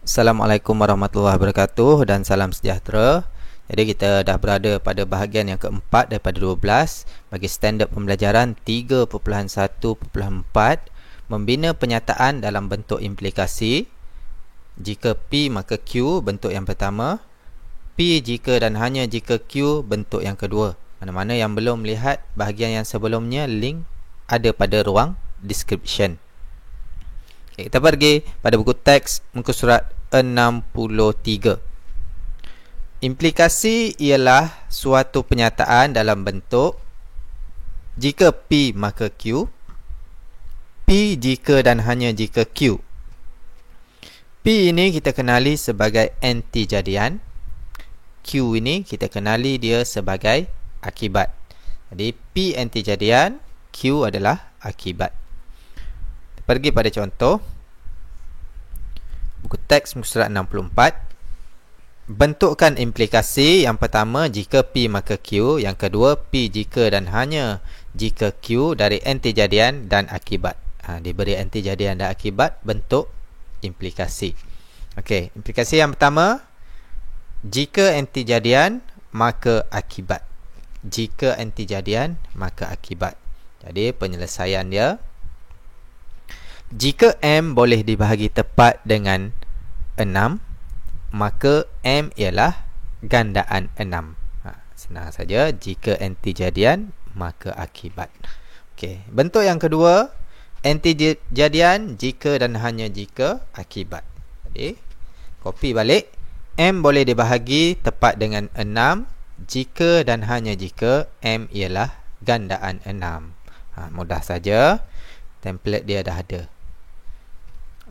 Assalamualaikum warahmatullahi wabarakatuh dan salam sejahtera. Jadi kita dah berada pada bahagian yang keempat daripada 12 bagi standard pembelajaran 3.1.4, membina penyataan dalam bentuk implikasi. Jika P maka Q bentuk yang pertama, P jika dan hanya jika Q bentuk yang kedua. Mana-mana yang belum melihat bahagian yang sebelumnya, link ada pada ruang description. Okay, kita pergi pada buku teks muka surat 63. Implikasi ialah suatu penyataan dalam bentuk jika P maka Q, P jika dan hanya jika Q. P ini kita kenali sebagai anti-jadian, Q ini kita kenali dia sebagai akibat. Jadi P anti-jadian, Q adalah akibat. Pergi pada contoh buku teks muka surat 64. Bentukkan implikasi. Yang pertama, jika P maka Q. Yang kedua, P jika dan hanya jika Q dari anti-jadian dan akibat. Diberi anti-jadian dan akibat, bentuk implikasi. Okey, implikasi yang pertama, jika anti-jadian maka akibat. Jika anti-jadian maka akibat. Jadi penyelesaian dia, jika M boleh dibahagi tepat dengan 6, maka M ialah gandaan 6. Senang saja, jika anti-jadian maka akibat. Okey, bentuk yang kedua, anti-jadian jika dan hanya jika akibat. Jadi copy balik, M boleh dibahagi tepat dengan 6 jika dan hanya jika M ialah gandaan 6. Mudah saja, template dia dah ada.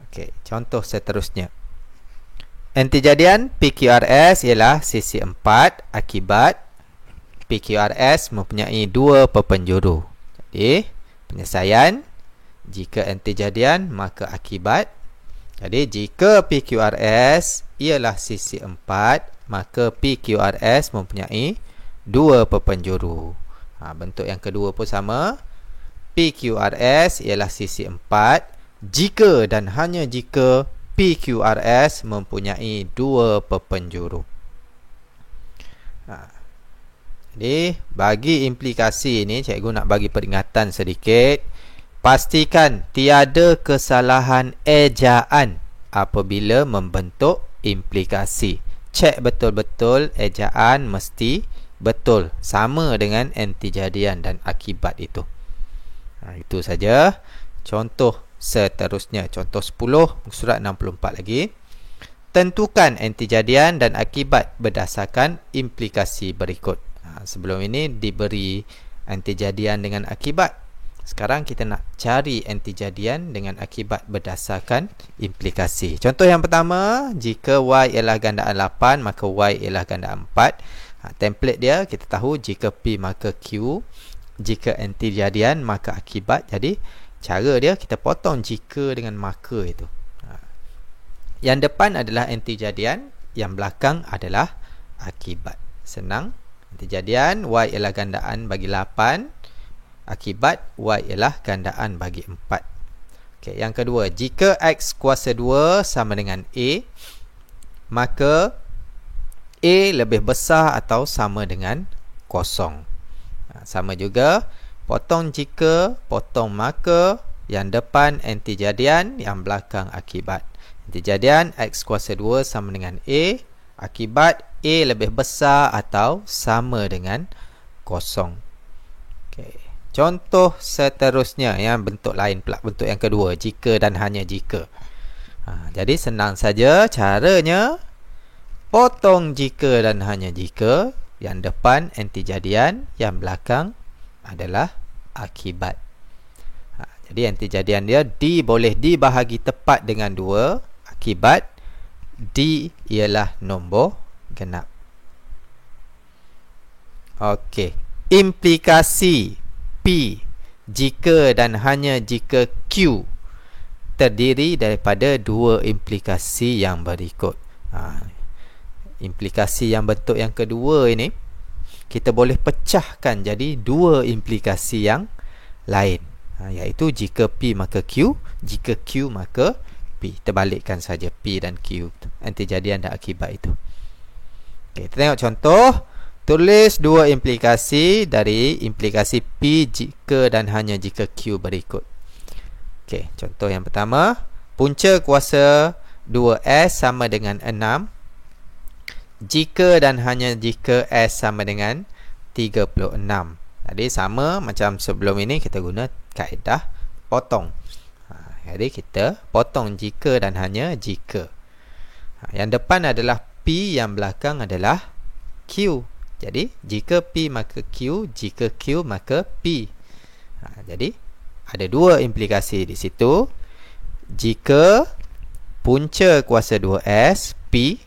Okey, contoh seterusnya. Anti-jadian PQRS ialah sisi 4, akibat PQRS mempunyai 2 perpenjuru. Jadi penyelesaian, jika anti-jadian maka akibat. Jadi jika PQRS ialah sisi 4, maka PQRS mempunyai 2 perpenjuru. Bentuk yang kedua pun sama. PQRS ialah sisi 4 jika dan hanya jika PQRS mempunyai 2 perpenjuru. Jadi bagi implikasi ini, cikgu nak bagi peringatan sedikit. Pastikan tiada kesalahan ejaan apabila membentuk implikasi. Cek betul-betul ejaan mesti betul, sama dengan anti-jadian dan akibat itu. Itu saja. Contoh seterusnya, contoh 10 surat 64 lagi. Tentukan anti-jadian dan akibat berdasarkan implikasi berikut. Sebelum ini diberi anti-jadian dengan akibat. Sekarang kita nak cari anti-jadian dengan akibat berdasarkan implikasi. Contoh yang pertama, jika Y ialah gandaan 8 maka Y ialah gandaan 4. Template dia kita tahu, jika P maka Q, jika anti-jadian maka akibat. Jadi cara dia, kita potong jika dengan maka itu. Yang depan adalah anti-jadian, yang belakang adalah akibat. Senang. Anti-jadian, Y ialah gandaan bagi 8. Akibat, Y ialah gandaan bagi 4. Okay, yang kedua, jika X kuasa 2 sama dengan A, maka A lebih besar atau sama dengan kosong. Sama juga, potong jika, potong maka, yang depan anti-jadian, yang belakang akibat. Anti-jadian X kuasa 2 sama dengan A, akibat A lebih besar atau sama dengan kosong. Okay. Contoh seterusnya, yang bentuk lain pula, bentuk yang kedua, jika dan hanya jika. Jadi senang saja caranya, potong jika dan hanya jika, yang depan anti-jadian, yang belakang adalah akibat. Jadi anti-jadian dia, D boleh dibahagi tepat dengan 2, akibat D ialah nombor genap. Okey, implikasi P jika dan hanya jika Q terdiri daripada 2 implikasi yang berikut. Implikasi yang bentuk yang kedua ini kita boleh pecahkan jadi 2 implikasi yang lain, iaitu jika P maka Q, jika Q maka P. Terbalikkan saja P dan Q. Nanti jadi ada akibat itu. Okey, kita tengok contoh. Tulis dua implikasi dari implikasi P jika dan hanya jika Q berikut. Okey, contoh yang pertama. Punca kuasa 2S sama dengan 6 jika dan hanya jika S sama dengan 36. Jadi sama macam sebelum ini, kita guna kaedah potong. Jadi kita potong jika dan hanya jika. Yang depan adalah P, yang belakang adalah Q. Jadi jika P maka Q, jika Q maka P. Jadi ada dua implikasi di situ. Jika punca kuasa 2S P,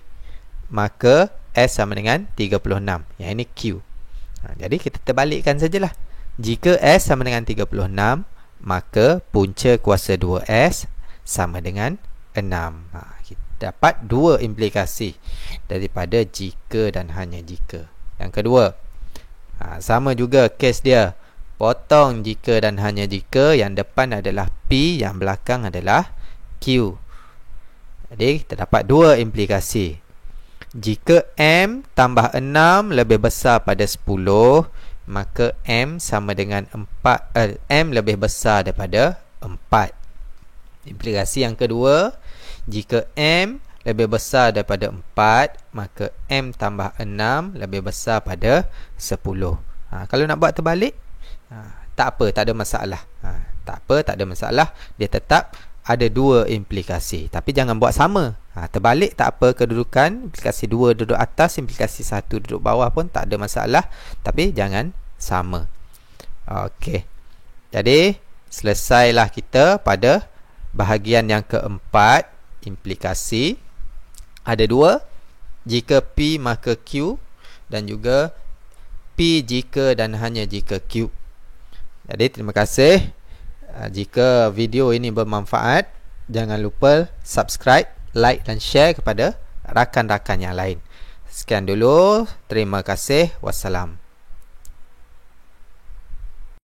maka S sama dengan 36. Yang ini Q. Jadi kita terbalikkan sajalah. Jika S sama dengan 36, maka punca kuasa 2S sama dengan 6. Kita dapat dua implikasi daripada jika dan hanya jika. Yang kedua, sama juga kes dia. Potong jika dan hanya jika. Yang depan adalah P, yang belakang adalah Q. Jadi kita dapat dua implikasi. Jika M tambah 6 lebih besar pada 10, maka M sama dengan 4, M lebih besar daripada 4. Implikasi yang kedua, jika M lebih besar daripada 4, maka M tambah 6 lebih besar pada 10. Kalau nak buat terbalik, tak apa, tak ada masalah. Tak apa, tak ada masalah. Dia tetap ada dua implikasi. Tapi jangan buat sama. Terbalik tak apa kedudukan. Implikasi 2 duduk atas, implikasi 1 duduk bawah pun tak ada masalah. Tapi jangan sama. Okey. Jadi selesailah kita pada bahagian yang keempat. Implikasi ada dua. Jika P maka Q, dan juga P jika dan hanya jika Q. Jadi terima kasih. Jika video ini bermanfaat, jangan lupa subscribe, like dan share kepada rakan-rakan yang lain. Sekian dulu. Terima kasih. Wassalam.